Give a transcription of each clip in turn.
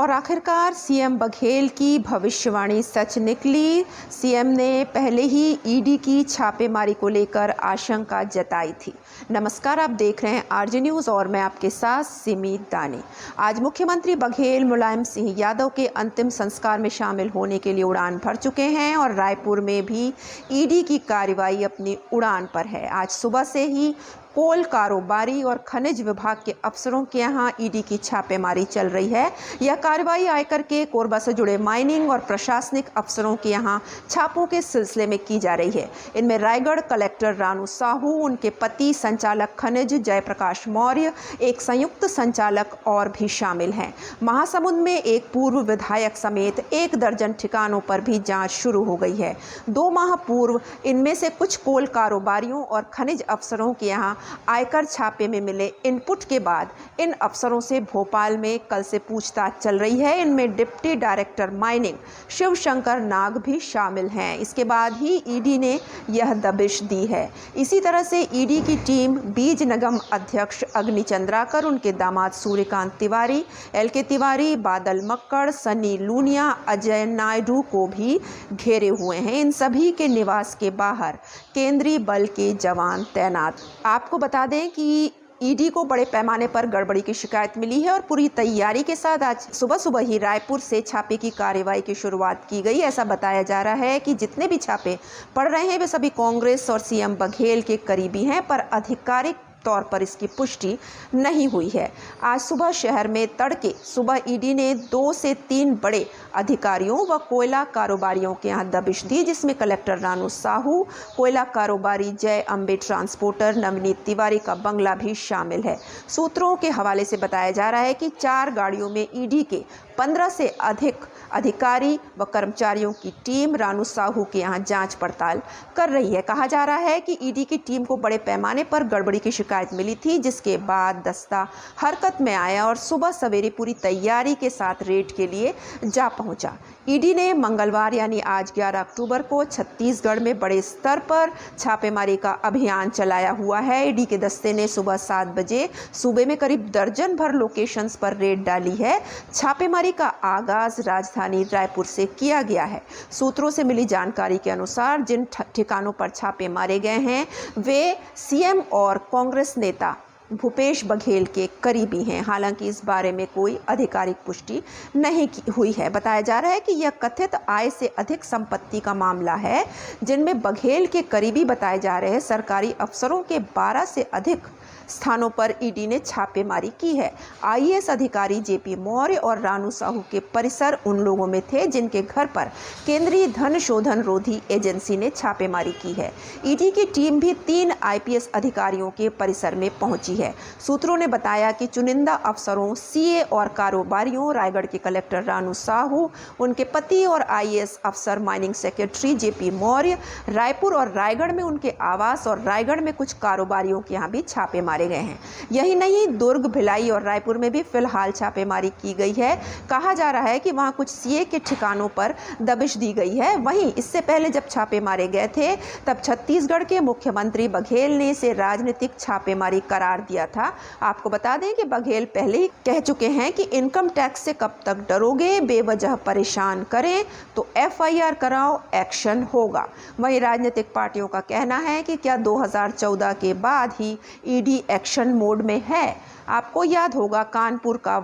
और आखिरकार सीएम बघेल की भविष्यवाणी सच निकली। सीएम ने पहले ही ईडी की छापेमारी को लेकर आशंका जताई थी। नमस्कार, आप देख रहे हैं आरजे न्यूज़ और मैं आपके साथ सिमी दानी। आज मुख्यमंत्री बघेल मुलायम सिंह यादव के अंतिम संस्कार में शामिल होने के लिए उड़ान भर चुके हैं और रायपुर में भी ईडी की कार्रवाई अपनी उड़ान पर है। आज सुबह से ही कोल कारोबारी और खनिज विभाग के अफसरों के यहां ईडी की छापेमारी चल रही है। यह कार्रवाई आयकर के कोरबा से जुड़े माइनिंग और प्रशासनिक अफसरों के यहां छापों के सिलसिले में की जा रही है। इनमें रायगढ़ कलेक्टर रानू साहू, उनके पति संचालक खनिज जयप्रकाश मौर्य, एक संयुक्त संचालक और भी शामिल हैं। महासमुंद में एक पूर्व विधायक समेत 1 दर्जन ठिकानों पर भी जांच शुरू हो गई है। 2 माह पूर्व इनमें से कुछ कोल कारोबारियों और खनिज अफसरों के यहाँ आयकर छापे में मिले इनपुट के बाद इन अफसरों से भोपाल में कल से पूछताछ चल रही है। इनमें डिप्टी डायरेक्टर माइनिंग शिवशंकर नाग भी शामिल हैं। इसके बाद ही ईडी ने यह दबिश दी है। इसी तरह से ईडी की टीम बीज निगम अध्यक्ष अग्नि चंद्राकर, उनके दामाद सूर्यकांत तिवारी, LK तिवारी, बादल मक्कड़, सनी लूनिया, अजय नायडू को भी घेरे हुए हैं। इन सभी के निवास के बाहर केंद्रीय बल के जवान तैनात। आपको बता दें कि ईडी को बड़े पैमाने पर गड़बड़ी की शिकायत मिली है और पूरी तैयारी के साथ आज सुबह ही रायपुर से छापे की कार्रवाई की शुरुआत की गई। ऐसा बताया जा रहा है कि जितने भी छापे पड़ रहे हैं वे सभी कांग्रेस और सीएम बघेल के करीबी हैं, पर आधिकारिक तौर पर इसकी पुष्टि नहीं हुई है। आज सुबह शहर में तड़के सुबह ईडी ने 2 से 3 बड़े अधिकारियों व कोयला कारोबारियों के यहाँ दबिश दी, जिसमें कलेक्टर रानू साहू, कोयला कारोबारी जय अम्बे ट्रांसपोर्टर नवनीत तिवारी का बंगला भी शामिल है। सूत्रों के हवाले से बताया जा रहा है कि 4 गाड़ियों में ईडी के 15 से अधिक अधिकारी व कर्मचारियों की टीम रानू साहू के यहाँ जांच पड़ताल कर रही है। कहा जा रहा है कि ईडी की टीम को बड़े पैमाने पर गड़बड़ी की शिकायत मिली थी, जिसके बाद दस्ता हरकत में आया और सुबह सवेरे पूरी तैयारी के साथ रेड के लिए जा पहुंचा। ईडी ने मंगलवार यानी आज 11 अक्टूबर को छत्तीसगढ़ में बड़े स्तर पर छापेमारी का अभियान चलाया हुआ है। ईडी के दस्ते ने सुबह 7 बजे सूबे में करीब दर्जन भर लोकेशंस पर रेड डाली है। छापेमारी का आगाज राजधानी रायपुर से किया गया है। सूत्रों से मिली जानकारी के अनुसार जिन ठिकानों पर छापे मारे गए हैं वे सीएम और कांग्रेस नेता भूपेश बघेल के करीबी हैं। हालांकि इस बारे में कोई आधिकारिक पुष्टि नहीं हुई है। बताया जा रहा है कि यह कथित आय से अधिक संपत्ति का मामला है, जिनमें बघेल के करीबी बताए जा रहे हैं सरकारी अफसरों के 12 से अधिक स्थानों पर ईडी ने छापेमारी की है। IAS अधिकारी JP मौर्य और रानू साहू के परिसर उन लोगों में थे जिनके घर पर केंद्रीय धन शोधन रोधी एजेंसी ने छापेमारी की है। ईडी की टीम भी 3 IPS अधिकारियों के परिसर में पहुंची है। सूत्रों ने बताया कि चुनिंदा अफसरों, CA और कारोबारियों, रायगढ़ के कलेक्टर रानू साहू, उनके पति और IAS अफसर mining secretary JP Maurya, Raipur और रायगढ़ में उनके आवास और रायगढ़ में कुछ कारोबारियों के यहाँ भी छापे मारे गए हैं। यही नहीं, दुर्ग, भिलाई और रायपुर में भी फिलहाल छापेमारी की गई है। कहा जा रहा है कि वहां कुछ CA के ठिकानों पर दबिश दी गई है। वहीं इससे पहले जब छापे मारे गए थे तब छत्तीसगढ़ के मुख्यमंत्री बघेल ने इसे राजनीतिक छापेमारी करार दिया था। आपको बता दें कि बघेल पहले ही कह चुके हैं कि इनकम टैक्स से कब तक डरोगे, बेवजह परेशान करें तो FIR कराओ, एक्शन होगा। वहीं राजनीतिक पार्टियों का कहना है कि क्या 2014 के बाद ही ईडी एक्शन मोड में है। आपको याद होगा कानपुर का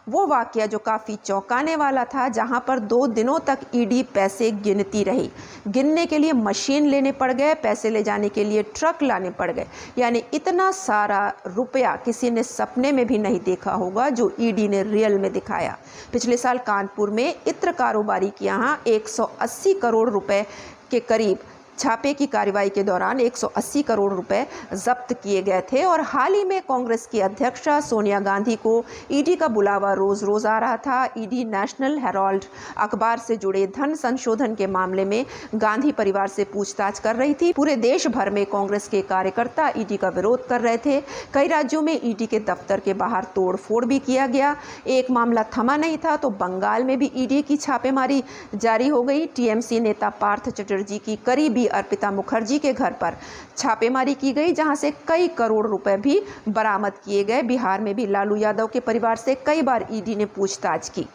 वो वाकया जो काफ़ी चौंकाने वाला था, जहां पर 2 दिनों तक ईडी पैसे गिनती रही। गिनने के लिए मशीन लेने पड़ गए, पैसे ले जाने के लिए ट्रक लाने पड़ गए। यानी इतना सारा रुपया किसी ने सपने में भी नहीं देखा होगा जो ईडी ने रियल में दिखाया। पिछले साल कानपुर में इत्र कारोबारी के यहाँ 180 करोड़ रुपए के करीब छापे की कार्रवाई के दौरान 180 करोड़ रुपए जब्त किए गए थे। और हाल ही में कांग्रेस की अध्यक्षा सोनिया गांधी को ईडी का बुलावा रोज रोज आ रहा था। ईडी नेशनल हेराल्ड अखबार से जुड़े धन संशोधन के मामले में गांधी परिवार से पूछताछ कर रही थी। पूरे देश भर में कांग्रेस के कार्यकर्ता ईडी का विरोध कर रहे थे। कई राज्यों में ईडी के दफ्तर के बाहर तोड़फोड़ भी किया गया। एक मामला थमा नहीं था तो बंगाल में भी ईडी की छापेमारी जारी हो गई। TMC नेता पार्थ चटर्जी की करीबी अर्पिता मुखर्जी के घर पर छापेमारी की गई, जहां से कई करोड़ रुपए भी बरामद किए गए। बिहार में भी लालू यादव के परिवार से कई बार ईडी ने पूछताछ की।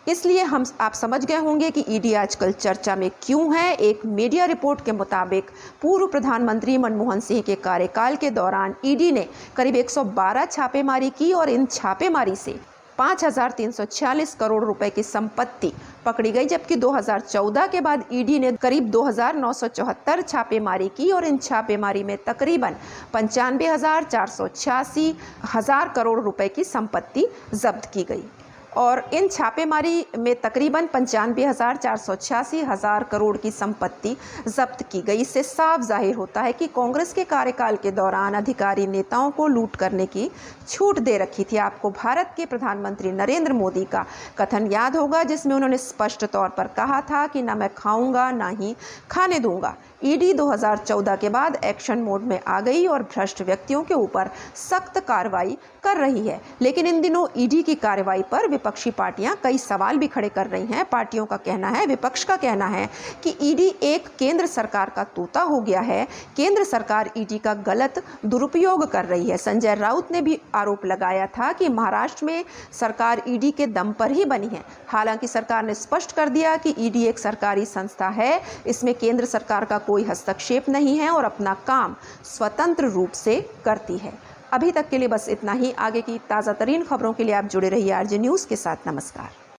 इसलिए आप समझ गए होंगे कि ईडी आजकल चर्चा में क्यों है। एक मीडिया रिपोर्ट के मुताबिक पूर्व प्रधानमंत्री मनमोहन सिंह के कार्यकाल के दौरान ईडी ने करीब 112 छापेमारी की और इन छापेमारी से 5,346 करोड़ रुपए की संपत्ति पकड़ी गई, जबकि 2014 के बाद ईडी ने करीब 2,974 छापेमारी की और इन छापेमारी में तकरीबन 95,486 करोड़ रुपए की संपत्ति जब्त की गई और इन छापेमारी में तकरीबन 95,486 करोड़ की संपत्ति जब्त की गई। इससे साफ जाहिर होता है कि कांग्रेस के कार्यकाल के दौरान अधिकारी नेताओं को लूट करने की छूट दे रखी थी। आपको भारत के प्रधानमंत्री नरेंद्र मोदी का कथन याद होगा, जिसमें उन्होंने स्पष्ट तौर पर कहा था कि ना मैं खाऊंगा ना ही खाने दूंगा। ईडी 2014 के बाद एक्शन मोड में आ गई और भ्रष्ट व्यक्तियों के ऊपर सख्त कार्रवाई कर रही है। लेकिन इन दिनों ईडी की कार्रवाई पर विपक्षी पार्टियां कई सवाल भी खड़े कर रही हैं। पार्टियों का कहना है, विपक्ष का कहना है कि ईडी एक केंद्र सरकार का तोता हो गया है। केंद्र सरकार ईडी का गलत दुरुपयोग कर रही है। संजय राउत ने भी आरोप लगाया था कि महाराष्ट्र में सरकार ईडी के दम पर ही बनी है। हालांकि सरकार ने स्पष्ट कर दिया कि ईडी एक सरकारी संस्था है, इसमें केंद्र सरकार का कोई हस्तक्षेप नहीं है और अपना काम स्वतंत्र रूप से करती है। अभी तक के लिए बस इतना ही। आगे की ताज़ा तरीन खबरों के लिए आप जुड़े रहिए आरजे न्यूज़ के साथ। नमस्कार।